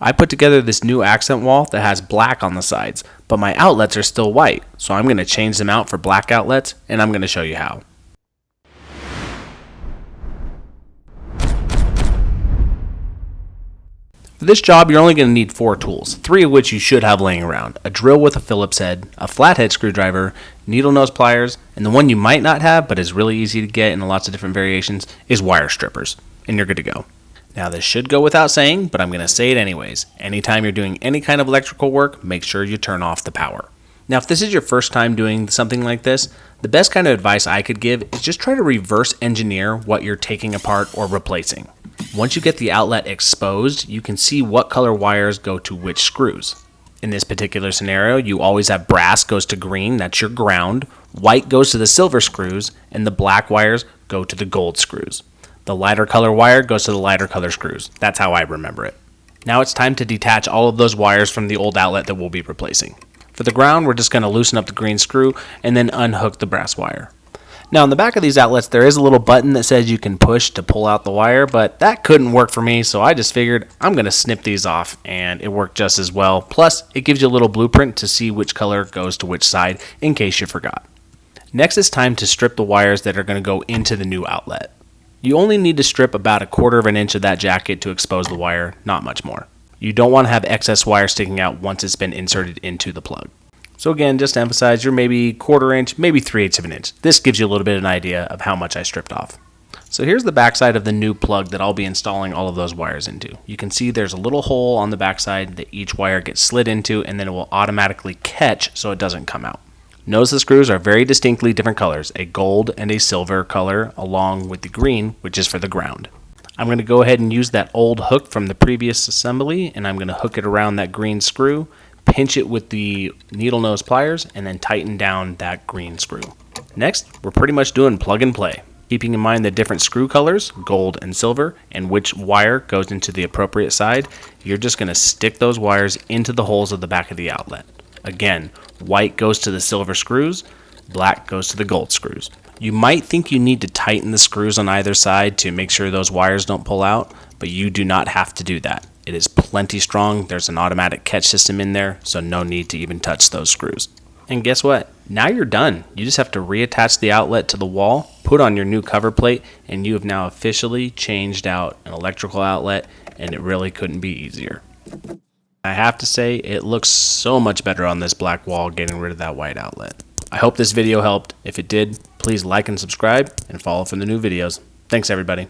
I put together this new accent wall that has black on the sides, but my outlets are still white, so I'm going to change them out for black outlets, and I'm going to show you how. For this job, you're only going to need 4 tools, 3 of which you should have laying around: a drill with a Phillips head, a flathead screwdriver, needle nose pliers, and the one you might not have but is really easy to get in lots of different variations is wire strippers, and you're good to go. Now this should go without saying, but I'm going to say it anyways. Anytime you're doing any kind of electrical work, make sure you turn off the power. Now if this is your first time doing something like this, the best kind of advice I could give is just try to reverse engineer what you're taking apart or replacing. Once you get the outlet exposed, you can see what color wires go to which screws. In this particular scenario, you always have brass goes to green, that's your ground, white goes to the silver screws, and the black wires go to the gold screws. The lighter color wire goes to the lighter color screws. That's how I remember it. Now it's time to detach all of those wires from the old outlet that we'll be replacing. For the ground, we're just going to loosen up the green screw and then unhook the brass wire. Now on the back of these outlets, there is a little button that says you can push to pull out the wire, but that couldn't work for me, so I just figured I'm going to snip these off, and it worked just as well. Plus, it gives you a little blueprint to see which color goes to which side in case you forgot. Next, it's time to strip the wires that are going to go into the new outlet. You only need to strip about 1/4 of an inch of that jacket to expose the wire, not much more. You don't want to have excess wire sticking out once it's been inserted into the plug. So again, just to emphasize, you're maybe 1/4 inch, maybe 3/8 of an inch. This gives you a little bit of an idea of how much I stripped off. So here's the backside of the new plug that I'll be installing all of those wires into. You can see there's a little hole on the backside that each wire gets slid into, and then it will automatically catch so it doesn't come out. Notice the screws are very distinctly different colors, a gold and a silver color along with the green, which is for the ground. I'm going to go ahead and use that old hook from the previous assembly, and I'm going to hook it around that green screw, pinch it with the needle nose pliers, and then tighten down that green screw. Next, we're pretty much doing plug and play, keeping in mind the different screw colors, gold and silver, and which wire goes into the appropriate side. You're just going to stick those wires into the holes of the back of the outlet. Again, white goes to the silver screws, black goes to the gold screws. You might think you need to tighten the screws on either side to make sure those wires don't pull out, but you do not have to do that. It is plenty strong. There's an automatic catch system in there, so no need to even touch those screws. And guess what? Now you're done. You just have to reattach the outlet to the wall, put on your new cover plate, and you have now officially changed out an electrical outlet, and it really couldn't be easier. I have to say, it looks so much better on this black wall getting rid of that white outlet. I hope this video helped. If it did, please like and subscribe and follow for the new videos. Thanks everybody.